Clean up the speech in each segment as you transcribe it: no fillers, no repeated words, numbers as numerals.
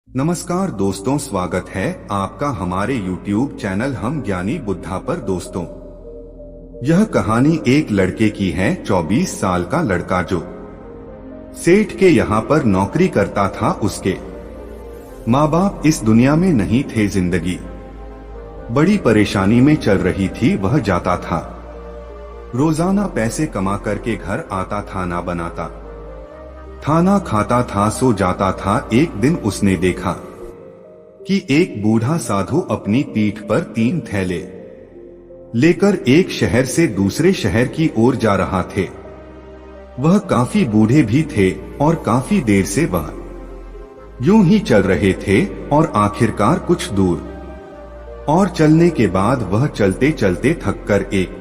नमस्कार दोस्तों, स्वागत है आपका हमारे YouTube चैनल हम ज्ञानी बुद्धा पर। दोस्तों, यह कहानी एक लड़के की है। 24 साल का लड़का जो सेठ के यहाँ पर नौकरी करता था। उसके माँ बाप इस दुनिया में नहीं थे। जिंदगी बड़ी परेशानी में चल रही थी। वह जाता था, रोजाना पैसे कमा करके घर आता था, ना बनाता खाना खाता था, सो जाता था। एक दिन उसने देखा कि एक बूढ़ा साधु अपनी पीठ पर 3 थैले लेकर एक शहर से दूसरे शहर की ओर जा रहा थे। वह काफी बूढ़े भी थे और काफी देर से वह यूं ही चल रहे थे और आखिरकार कुछ दूर और चलने के बाद वह चलते चलते थककर एक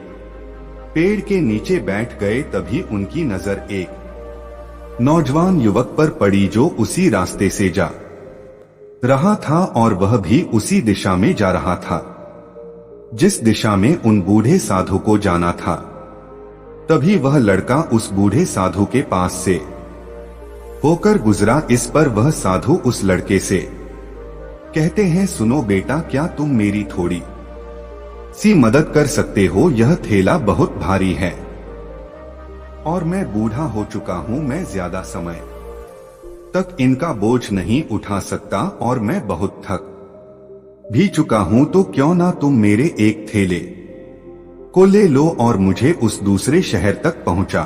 पेड़ के नीचे बैठ गए। तभी उनकी नजर एक नौजवान युवक पर पड़ी जो उसी रास्ते से जा रहा था और वह भी उसी दिशा में जा रहा था जिस दिशा में उन बूढ़े साधु को जाना था। तभी वह लड़का उस बूढ़े साधु के पास से होकर गुजरा। इस पर वह साधु उस लड़के से कहते हैं, सुनो बेटा, क्या तुम मेरी थोड़ी सी मदद कर सकते हो? यह थैला बहुत भारी है और मैं बूढ़ा हो चुका हूँ। मैं ज्यादा समय तक इनका बोझ नहीं उठा सकता और मैं बहुत थक भी चुका हूँ। तो क्यों ना तुम मेरे एक थैले को ले लो और मुझे उस दूसरे शहर तक पहुंचा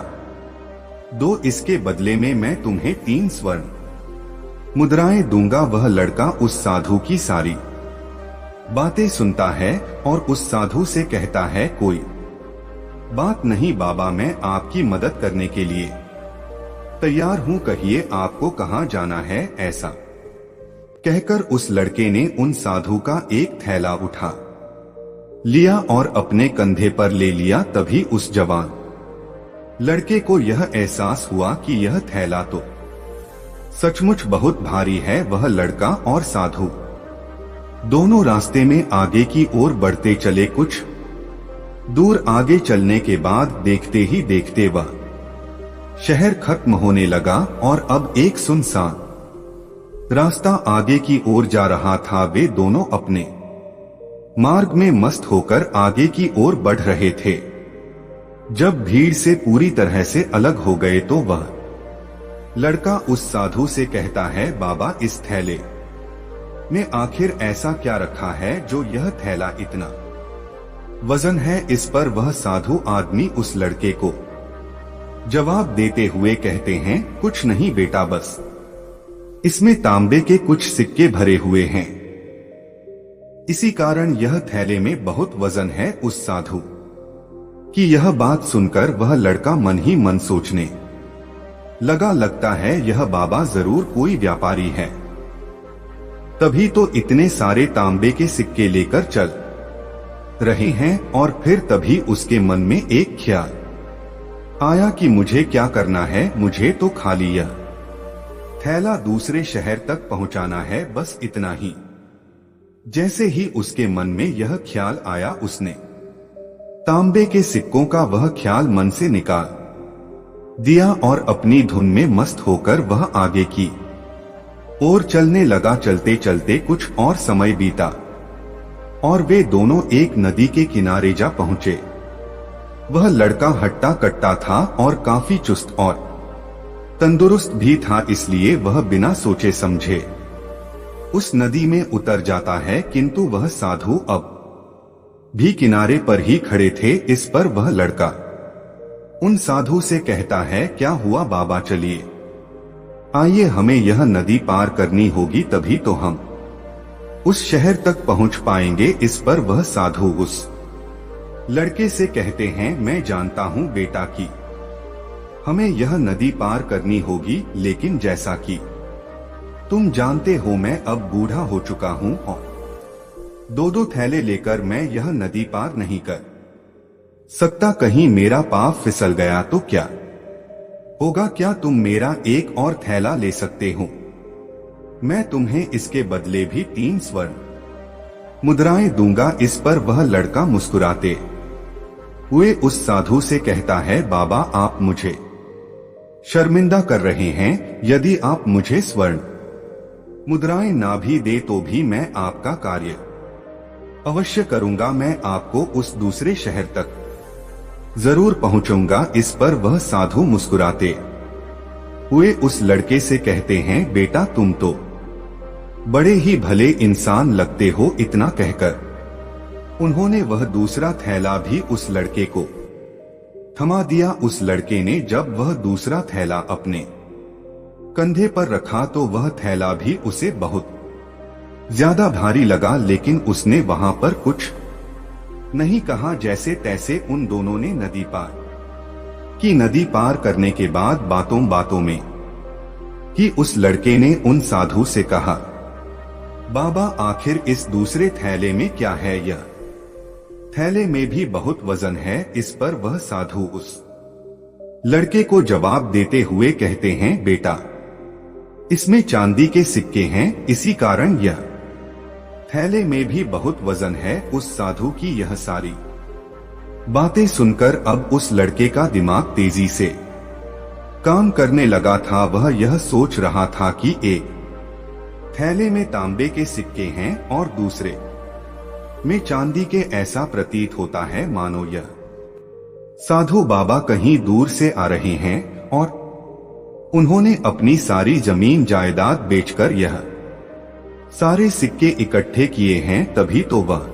दो। इसके बदले में मैं तुम्हें 3 स्वर्ण मुद्राएं दूंगा। वह लड़का उस साधु की सारी बातें सुनता है और उस साधु से कहता है, कोई बात नहीं बाबा, मैं आपकी मदद करने के लिए तैयार हूं। कहिए आपको कहां जाना है? ऐसा कहकर उस लड़के ने उन साधु का एक थैला उठा लिया और अपने कंधे पर ले लिया। तभी उस जवान लड़के को यह एहसास हुआ कि यह थैला तो सचमुच बहुत भारी है। वह लड़का और साधु दोनों रास्ते में आगे की ओर बढ़ते चले। कुछ दूर आगे चलने के बाद देखते ही देखते वह शहर खत्म होने लगा और अब एक सुनसान रास्ता आगे की ओर जा रहा था। वे दोनों अपने मार्ग में मस्त होकर आगे की ओर बढ़ रहे थे। जब भीड़ से पूरी तरह से अलग हो गए तो वह लड़का उस साधु से कहता है, बाबा, इस थैले में आखिर ऐसा क्या रखा है जो यह थैला इतना वजन है? इस पर वह साधु आदमी उस लड़के को जवाब देते हुए कहते हैं, कुछ नहीं बेटा, बस इसमें तांबे के कुछ सिक्के भरे हुए हैं, इसी कारण यह थैले में बहुत वजन है। उस साधु की यह बात सुनकर वह लड़का मन ही मन सोचने लगा, लगता है यह बाबा जरूर कोई व्यापारी है, तभी तो इतने सारे तांबे के सिक्के लेकर चल रहे हैं। और फिर तभी उसके मन में एक ख्याल आया कि मुझे क्या करना है, मुझे तो खाली यह थैला दूसरे शहर तक पहुंचाना है, बस इतना ही। जैसे ही उसके मन में यह ख्याल आया, उसने तांबे के सिक्कों का वह ख्याल मन से निकाल दिया और अपनी धुन में मस्त होकर वह आगे की ओर चलने लगा। चलते चलते कुछ और समय बीता और वे दोनों एक नदी के किनारे जा पहुंचे। वह लड़का हट्टा कट्टा था और काफी चुस्त और तंदुरुस्त भी था, इसलिए वह बिना सोचे समझे उस नदी में उतर जाता है। किंतु वह साधु अब भी किनारे पर ही खड़े थे। इस पर वह लड़का उन साधु से कहता है, क्या हुआ बाबा, चलिए आइए, हमें यह नदी पार करनी होगी, तभी तो हम उस शहर तक पहुंच पाएंगे। इस पर वह साधु उस लड़के से कहते हैं, मैं जानता हूं बेटा कि हमें यह नदी पार करनी होगी, लेकिन जैसा कि तुम जानते हो मैं अब बूढ़ा हो चुका हूं और 2-2 थैले लेकर मैं यह नदी पार नहीं कर सकता। कहीं मेरा पांव फिसल गया तो क्या होगा? क्या तुम मेरा एक और थैला ले सकते हो? मैं तुम्हें इसके बदले भी 3 स्वर्ण मुद्राएं दूंगा। इस पर वह लड़का मुस्कुराते हुए उस साधु से कहता है, बाबा, आप मुझे शर्मिंदा कर रहे हैं। यदि आप मुझे स्वर्ण मुद्राएं ना भी दे तो भी मैं आपका कार्य अवश्य करूंगा। मैं आपको उस दूसरे शहर तक जरूर पहुंचूंगा। इस पर वह साधु मुस्कुराते हुए उस लड़के से कहते हैं, बेटा तुम तो बड़े ही भले इंसान लगते हो। इतना कहकर उन्होंने वह दूसरा थैला भी उस लड़के को थमा दिया। उस लड़के ने जब वह दूसरा थैला अपने कंधे पर रखा तो वह थैला भी उसे बहुत ज्यादा भारी लगा, लेकिन उसने वहां पर कुछ नहीं कहा। जैसे तैसे उन दोनों ने नदी पार की। नदी पार करने के बाद बातों बातों में कि उस लड़के ने उन साधु से कहा, बाबा आखिर इस दूसरे थैले में क्या है? यह थैले में भी बहुत वजन है। इस पर वह साधु उस लड़के को जवाब देते हुए कहते हैं, बेटा इसमें चांदी के सिक्के हैं, इसी कारण यह थैले में भी बहुत वजन है। उस साधु की यह सारी बातें सुनकर अब उस लड़के का दिमाग तेजी से काम करने लगा था। वह यह सोच रहा था कि एक थैले में तांबे के सिक्के हैं और दूसरे में चांदी के। ऐसा प्रतीत होता है मानो यह साधु बाबा कहीं दूर से आ रहे हैं और उन्होंने अपनी सारी जमीन जायदाद बेचकर यह सारे सिक्के इकट्ठे किए हैं, तभी तो वह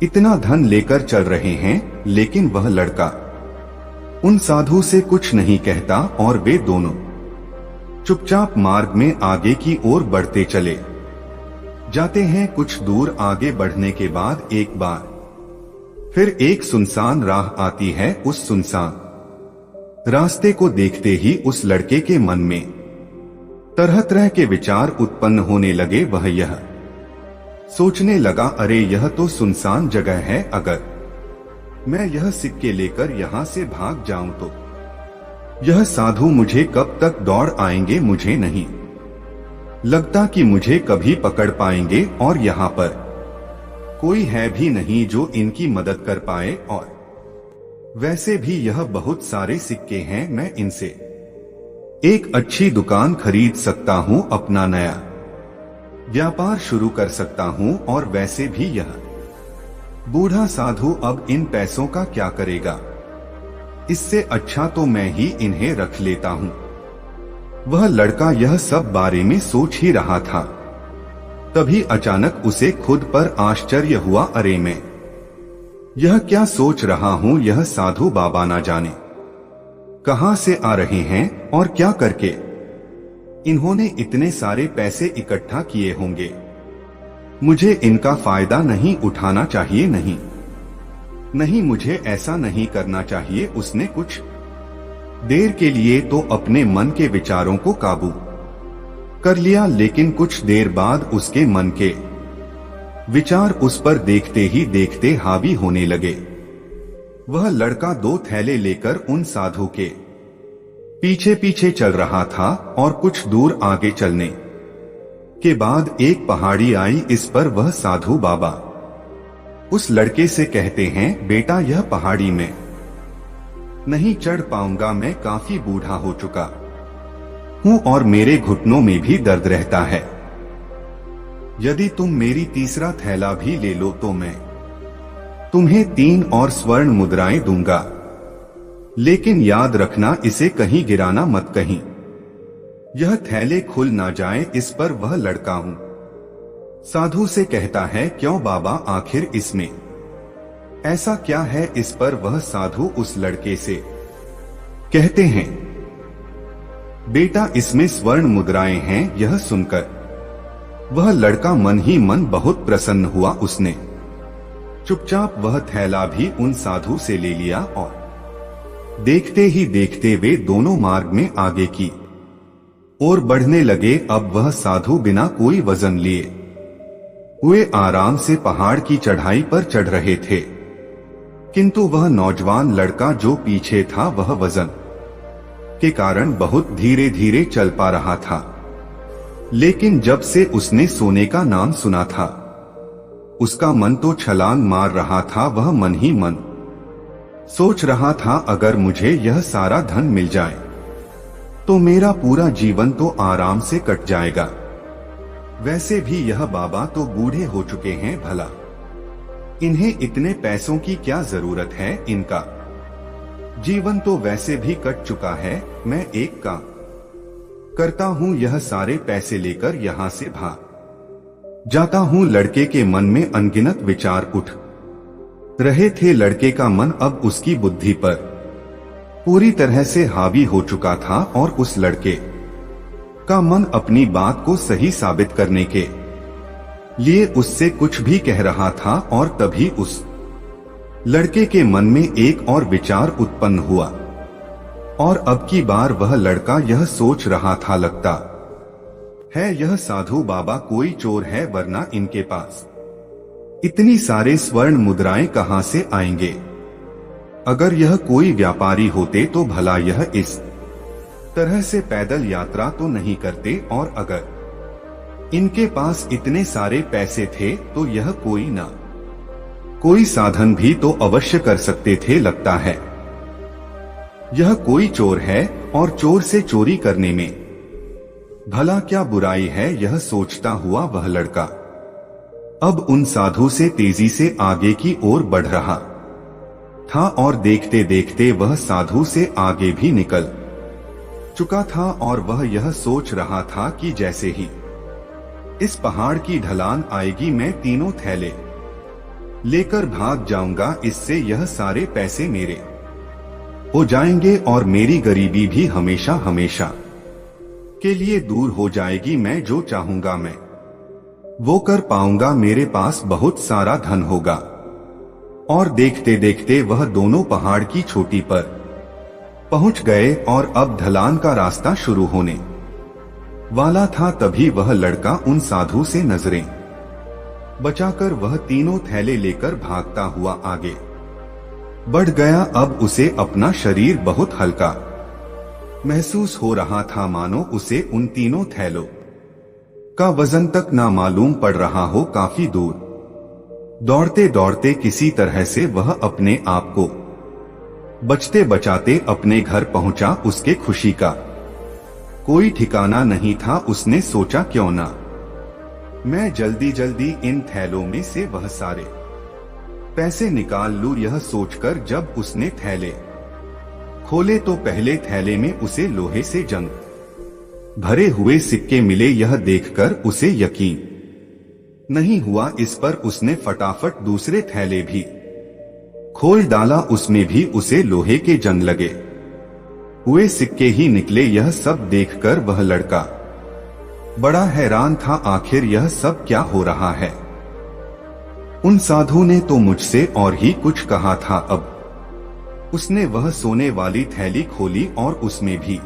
इतना धन लेकर चल रहे हैं। लेकिन वह लड़का उन साधु से कुछ नहीं कहता और वे दोनों चुपचाप मार्ग में आगे की ओर बढ़ते चले जाते हैं। कुछ दूर आगे बढ़ने के बाद एक बार फिर एक सुनसान राह आती है। उस सुनसान रास्ते को देखते ही उस लड़के के मन में तरह तरह के विचार उत्पन्न होने लगे। वह यह सोचने लगा, अरे यह तो सुनसान जगह है, अगर मैं यह सिक्के लेकर यहाँ से भाग जाऊं तो यह साधु मुझे कब तक दौड़ आएंगे? मुझे नहीं लगता कि मुझे कभी पकड़ पाएंगे और यहाँ पर कोई है भी नहीं जो इनकी मदद कर पाए। और वैसे भी यह बहुत सारे सिक्के हैं, मैं इनसे एक अच्छी दुकान खरीद सकता हूँ, अपना नया व्यापार शुरू कर सकता हूँ। और वैसे भी यह बूढ़ा साधु अब इन पैसों का क्या करेगा? इससे अच्छा तो मैं ही इन्हें रख लेता हूँ। वह लड़का यह सब बारे में सोच ही रहा था, तभी अचानक उसे खुद पर आश्चर्य हुआ। अरे मैं यह क्या सोच रहा हूँ? यह साधु बाबा ना जाने कहां से आ रहे हैं और क्या करके इन्होंने इतने सारे पैसे इकट्ठा किए होंगे। मुझे इनका फायदा नहीं उठाना चाहिए। नहीं, मुझे ऐसा नहीं करना चाहिए। उसने कुछ देर के लिए तो अपने मन के विचारों को काबू कर लिया, लेकिन कुछ देर बाद उसके मन के विचार उस पर देखते ही देखते हावी होने लगे। वह लड़का दो थैले लेकर उन साधु के पीछे पीछे चल रहा था और कुछ दूर आगे चलने के बाद एक पहाड़ी आई। इस पर वह साधु बाबा उस लड़के से कहते हैं, बेटा यह पहाड़ी में नहीं चढ़ पाऊंगा, मैं काफी बूढ़ा हो चुका हूँ और मेरे घुटनों में भी दर्द रहता है। यदि तुम मेरी तीसरा थैला भी ले लो तो मैं तुम्हें 3 और स्वर्ण मुद्राएं दूंगा, लेकिन याद रखना इसे कहीं गिराना मत, कहीं यह थैले खुल ना जाए। इस पर वह लड़का हूं साधु से कहता है, क्यों बाबा आखिर इसमें ऐसा क्या है? इस पर वह साधु उस लड़के से कहते हैं, बेटा इसमें स्वर्ण मुद्राएं हैं। यह सुनकर वह लड़का मन ही मन बहुत प्रसन्न हुआ। उसने चुपचाप वह थैला भी उन साधु से ले लिया और देखते ही देखते वे दोनों मार्ग में आगे की ओर बढ़ने लगे। अब वह साधु बिना कोई वजन लिए हुए आराम से पहाड़ की चढ़ाई पर चढ़ रहे थे, किंतु वह नौजवान लड़का जो पीछे था वह वजन के कारण बहुत धीरे धीरे चल पा रहा था। लेकिन जब से उसने सोने का नाम सुना था, उसका मन तो छलांग मार रहा था। वह मन ही मन सोच रहा था, अगर मुझे यह सारा धन मिल जाए तो मेरा पूरा जीवन तो आराम से कट जाएगा। वैसे भी यह बाबा तो बूढ़े हो चुके हैं भला, इन्हें इतने पैसों की क्या जरूरत है, इनका जीवन तो वैसे भी कट चुका है। मैं एक काम करता हूँ, यह सारे पैसे लेकर यहाँ से भाग जाता हूँ। लड़के के मन में अनगिनत विचार उठ रहे थे। लड़के का मन अब उसकी बुद्धि पर पूरी तरह से हावी हो चुका था और उस लड़के का मन अपनी बात को सही साबित करने के लिए उससे कुछ भी कह रहा था। और तभी उस लड़के के मन में एक और विचार उत्पन्न हुआ, और अब की बार वह लड़का यह सोच रहा था, लगता है यह साधु बाबा कोई चोर है, वरना इनके पास इतनी सारे स्वर्ण मुद्राएं कहां से आएंगे। अगर यह कोई व्यापारी होते तो भला यह इस तरह से पैदल यात्रा तो नहीं करते, और अगर इनके पास इतने सारे पैसे थे तो यह कोई साधन भी तो अवश्य कर सकते थे। लगता है यह कोई चोर है, और चोर से चोरी करने में भला क्या बुराई है, यह सोचता हुआ वह लड़का अब उन साधु से तेजी से आगे की ओर बढ़ रहा था, और देखते देखते वह साधु से आगे भी निकल चुका था। और वह यह सोच रहा था कि जैसे ही इस पहाड़ की ढलान आएगी, मैं तीनों थैले लेकर भाग जाऊंगा। इससे यह सारे पैसे मेरे हो जाएंगे और मेरी गरीबी भी हमेशा हमेशा के लिए दूर हो जाएगी। मैं जो चाहूंगा मैं वो कर पाऊंगा, मेरे पास बहुत सारा धन होगा। और देखते देखते वह दोनों पहाड़ की चोटी पर पहुंच गए, और अब ढलान का रास्ता शुरू होने वाला था। तभी वह लड़का उन साधु से नजरें बचाकर वह तीनों थैले लेकर भागता हुआ आगे बढ़ गया। अब उसे अपना शरीर बहुत हल्का महसूस हो रहा था, मानो उसे उन तीनों थैलों का वजन तक ना मालूम पड़ रहा हो। काफी दूर दौड़ते दौड़ते किसी तरह से वह अपने आप को बचते बचाते अपने घर पहुंचा। उसके खुशी का कोई ठिकाना नहीं था। उसने सोचा, क्यों ना मैं जल्दी जल्दी इन थैलों में से वह सारे पैसे निकाल लूं। यह सोचकर जब उसने थैले खोले तो पहले थैले में उसे लोहे से जंग भरे हुए सिक्के मिले। यह देखकर उसे यकीन नहीं हुआ। इस पर उसने फटाफट दूसरे थैले भी खोल डाला, उसमें भी उसे लोहे के जंग लगे हुए सिक्के ही निकले। यह सब देखकर वह लड़का बड़ा हैरान था, आखिर यह सब क्या हो रहा है। उन साधु ने तो मुझसे और ही कुछ कहा था। अब उसने वह सोने वाली थैली खोली और उसमें भी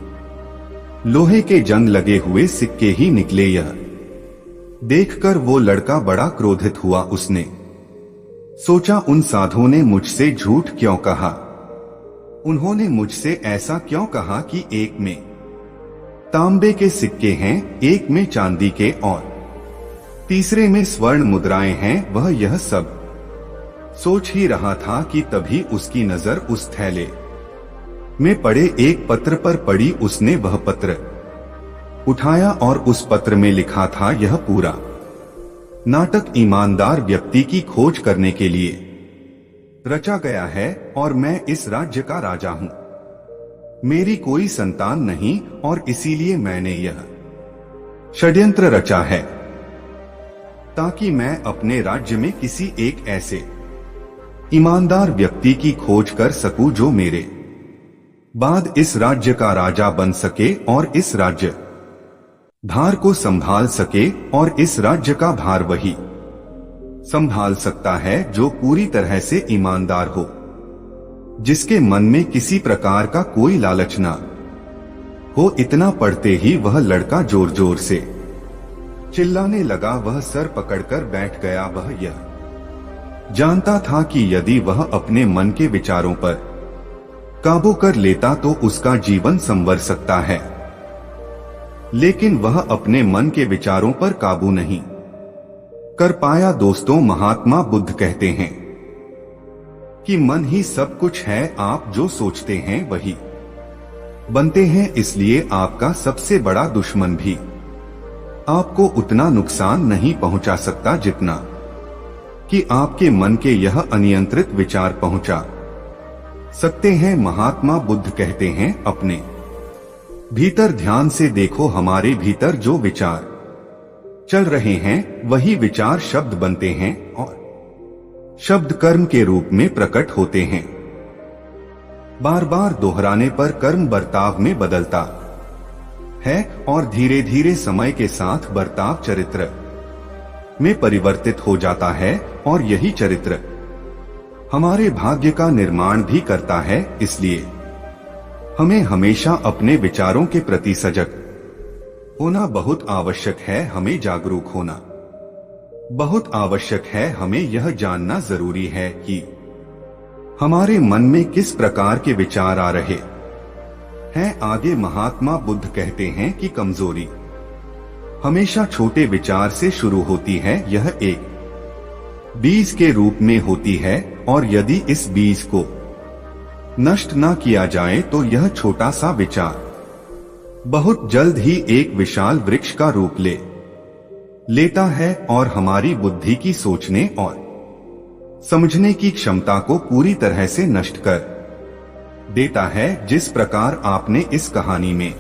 लोहे के जंग लगे हुए सिक्के ही निकले। यह देखकर वो लड़का बड़ा क्रोधित हुआ। उसने सोचा, उन साधुओं ने मुझसे झूठ क्यों कहा, उन्होंने मुझसे ऐसा क्यों कहा कि एक में तांबे के सिक्के हैं, एक में चांदी के और तीसरे में स्वर्ण मुद्राएं हैं। वह यह सब सोच ही रहा था कि तभी उसकी नजर उस थैले में पड़े एक पत्र पर पड़ी। उसने वह पत्र उठाया और उस पत्र में लिखा था, यह पूरा नाटक ईमानदार व्यक्ति की खोज करने के लिए रचा गया है, और मैं इस राज्य का राजा हूं। मेरी कोई संतान नहीं, और इसीलिए मैंने यह षड्यंत्र रचा है ताकि मैं अपने राज्य में किसी एक ऐसे ईमानदार व्यक्ति की खोज कर सकूं जो मेरे बाद इस राज्य का राजा बन सके और इस राज्य भार को संभाल सके। और इस राज्य का भार वही संभाल सकता है जो पूरी तरह से ईमानदार हो, जिसके मन में किसी प्रकार का कोई लालच ना हो। इतना पढ़ते ही वह लड़का जोर जोर से चिल्लाने लगा। वह सर पकड़कर बैठ गया। वह यह जानता था कि यदि वह अपने मन के विचारों पर काबू कर लेता तो उसका जीवन संवर सकता है, लेकिन वह अपने मन के विचारों पर काबू नहीं कर पाया। दोस्तों, महात्मा बुद्ध कहते हैं कि मन ही सब कुछ है। आप जो सोचते हैं वही बनते हैं, इसलिए आपका सबसे बड़ा दुश्मन भी आपको उतना नुकसान नहीं पहुंचा सकता जितना कि आपके मन के यह अनियंत्रित विचार पहुंचा सकते हैं। महात्मा बुद्ध कहते हैं, अपने भीतर ध्यान से देखो, हमारे भीतर जो विचार चल रहे हैं वही विचार शब्द बनते हैं और शब्द कर्म के रूप में प्रकट होते हैं। बार बार दोहराने पर कर्म बर्ताव में बदलता है और धीरे धीरे समय के साथ बर्ताव चरित्र में परिवर्तित हो जाता है और यही चरित्र हमारे भाग्य का निर्माण भी करता है। इसलिए हमें हमेशा अपने विचारों के प्रति सजग होना बहुत आवश्यक है। हमें जागरूक होना बहुत आवश्यक है। हमें यह जानना जरूरी है कि हमारे मन में किस प्रकार के विचार आ रहे हैं। आगे महात्मा बुद्ध कहते हैं कि कमजोरी हमेशा छोटे विचार से शुरू होती है। यह एक बीज के रूप में होती है और यदि इस बीज को नष्ट न किया जाए तो यह छोटा सा विचार बहुत जल्द ही एक विशाल वृक्ष का रूप लेता है और हमारी बुद्धि की सोचने और समझने की क्षमता को पूरी तरह से नष्ट कर देता है। जिस प्रकार आपने इस कहानी में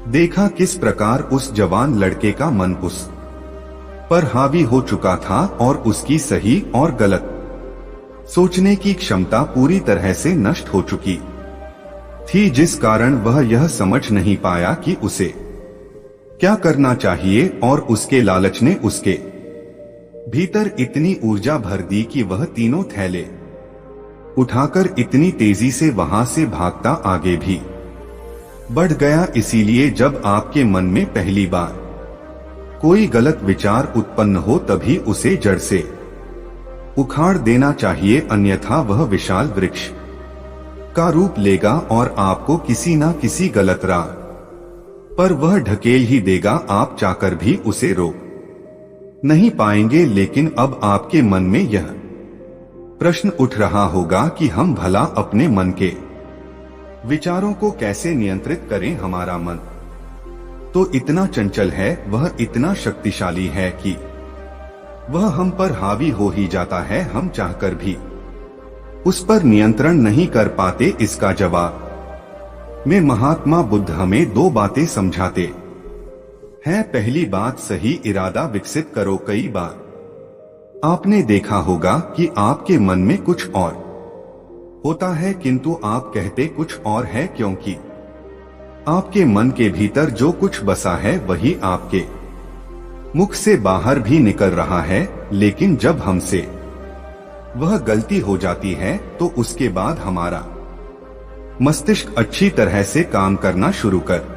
देखा किस प्रकार उस जवान लड़के का मन उस पर हावी हो चुका था और उसकी सही और गलत सोचने की क्षमता पूरी तरह से नष्ट हो चुकी थी, जिस कारण वह यह समझ नहीं पाया कि उसे क्या करना चाहिए और उसके लालच ने उसके भीतर इतनी ऊर्जा भर दी कि वह तीनों थैले उठाकर इतनी तेजी से वहां से भागता आगे भी बढ़ गया। इसीलिए जब आपके मन में पहली बार कोई गलत विचार उत्पन्न हो तभी उसे जड़ से उखाड़ देना चाहिए, अन्यथा वह विशाल वृक्ष का रूप लेगा और आपको किसी न किसी गलत राह पर वह ढकेल ही देगा। आप चाहकर भी उसे रोक नहीं पाएंगे। लेकिन अब आपके मन में यह प्रश्न उठ रहा होगा कि हम भला अपने मन के विचारों को कैसे नियंत्रित करें। हमारा मन तो इतना चंचल है, वह इतना शक्तिशाली है कि वह हम पर हावी हो ही जाता है। हम चाहकर भी उस पर नियंत्रण नहीं कर पाते। इसका जवाब में महात्मा बुद्ध हमें दो बातें समझाते हैं। पहली बात, सही इरादा विकसित करो। कई बार आपने देखा होगा कि आपके मन में कुछ और होता है किंतु आप कहते कुछ और है, क्योंकि आपके मन के भीतर जो कुछ बसा है वही आपके मुख से बाहर भी निकल रहा है। लेकिन जब हमसे वह गलती हो जाती है तो उसके बाद हमारा मस्तिष्क अच्छी तरह से काम करना शुरू कर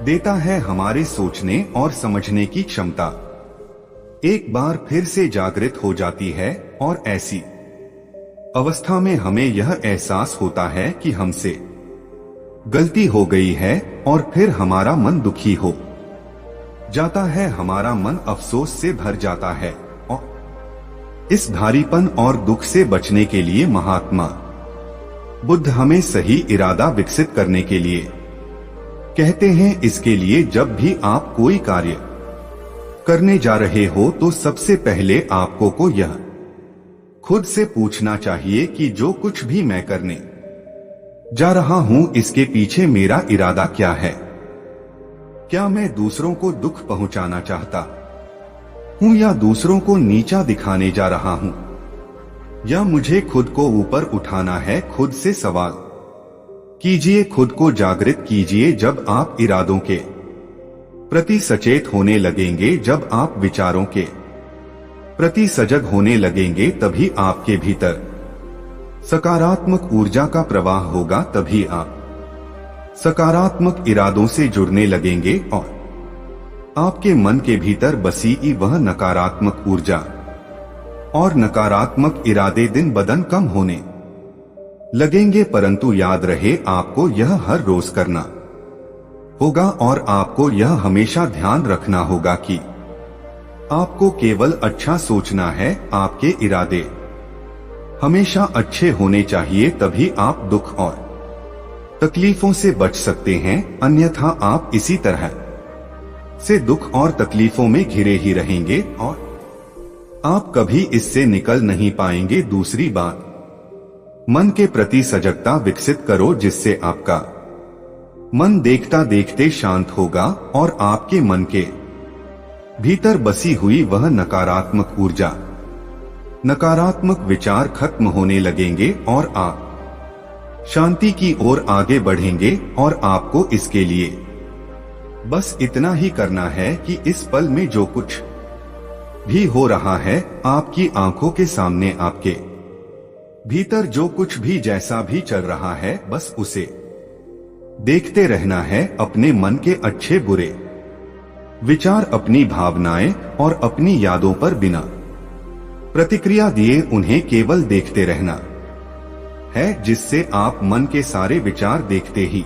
देता है। हमारे सोचने और समझने की क्षमता एक बार फिर से जागृत हो जाती है और ऐसी अवस्था में हमें यह एहसास होता है कि हमसे गलती हो गई है और फिर हमारा मन दुखी हो जाता है। हमारा मन अफसोस से भर जाता है और इस भारीपन और दुख से बचने के लिए महात्मा बुद्ध हमें सही इरादा विकसित करने के लिए कहते हैं। इसके लिए जब भी आप कोई कार्य करने जा रहे हो तो सबसे पहले आपको को यह खुद से पूछना चाहिए कि जो कुछ भी मैं करने जा रहा हूं इसके पीछे मेरा इरादा क्या है। क्या मैं दूसरों को दुख पहुंचाना चाहता हूं या दूसरों को नीचा दिखाने जा रहा हूं, या मुझे खुद को ऊपर उठाना है। खुद से सवाल कीजिए, खुद को जागृत कीजिए। जब आप इरादों के प्रति सचेत होने लगेंगे, जब आप विचारों के प्रति सजग होने लगेंगे, तभी आपके भीतर सकारात्मक ऊर्जा का प्रवाह होगा। तभी आप सकारात्मक इरादों से जुड़ने लगेंगे और आपके मन के भीतर बसी वह नकारात्मक ऊर्जा और नकारात्मक इरादे दिन ब दिन कम होने लगेंगे। परंतु याद रहे, आपको यह हर रोज करना होगा और आपको यह हमेशा ध्यान रखना होगा कि आपको केवल अच्छा सोचना है। आपके इरादे हमेशा अच्छे होने चाहिए, तभी आप दुख और तकलीफों से बच सकते हैं। अन्यथा आप इसी तरह से दुख और तकलीफों में घिरे ही रहेंगे और आप कभी इससे निकल नहीं पाएंगे। दूसरी बात, मन के प्रति सजगता विकसित करो, जिससे आपका मन देखता देखते शांत होगा और आपके मन के भीतर बसी हुई वह नकारात्मक ऊर्जा, नकारात्मक विचार खत्म होने लगेंगे और आप शांति की ओर आगे बढ़ेंगे। और आपको इसके लिए बस इतना ही करना है कि इस पल में जो कुछ भी हो रहा है, आपकी आंखों के सामने, आपके भीतर जो कुछ भी जैसा भी चल रहा है, बस उसे देखते रहना है। अपने मन के अच्छे बुरे विचार, अपनी भावनाएं और अपनी यादों पर बिना प्रतिक्रिया दिए उन्हें केवल देखते रहना है, जिससे आप मन के सारे विचार देखते ही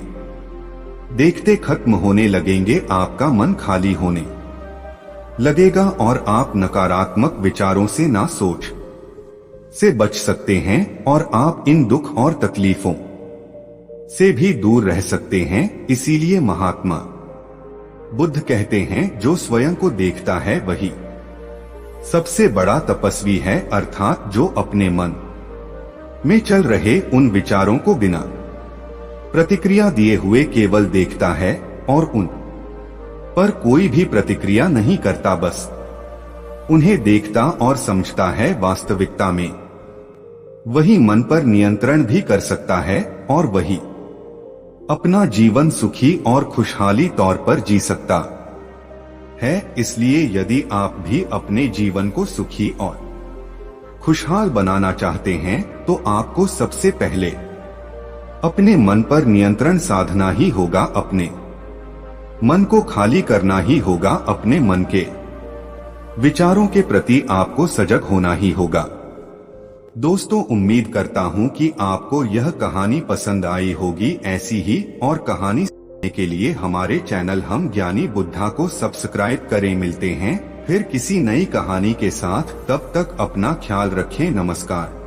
देखते खत्म होने लगेंगे। आपका मन खाली होने लगेगा और आप नकारात्मक विचारों से ना सोच से बच सकते हैं और आप इन दुख और तकलीफों से भी दूर रह सकते हैं। इसीलिए महात्मा बुद्ध कहते हैं, जो स्वयं को देखता है वही सबसे बड़ा तपस्वी है, अर्थात जो अपने मन में चल रहे उन विचारों को बिना प्रतिक्रिया दिए हुए केवल देखता है और उन पर कोई भी प्रतिक्रिया नहीं करता, बस उन्हें देखता और समझता है। वास्तविकता में वही मन पर नियंत्रण भी कर सकता है और वही अपना जीवन सुखी और खुशहाली तौर पर जी सकता है। इसलिए यदि आप भी अपने जीवन को सुखी और खुशहाल बनाना चाहते हैं, तो आपको सबसे पहले अपने मन पर नियंत्रण साधना ही होगा, अपने मन को खाली करना ही होगा, अपने मन के विचारों के प्रति आपको सजग होना ही होगा। दोस्तों, उम्मीद करता हूं कि आपको यह कहानी पसंद आई होगी। ऐसी ही और कहानी सुनने के लिए हमारे चैनल हम ज्ञानी बुद्धा को सब्सक्राइब करें। मिलते हैं फिर किसी नई कहानी के साथ, तब तक अपना ख्याल रखें। नमस्कार।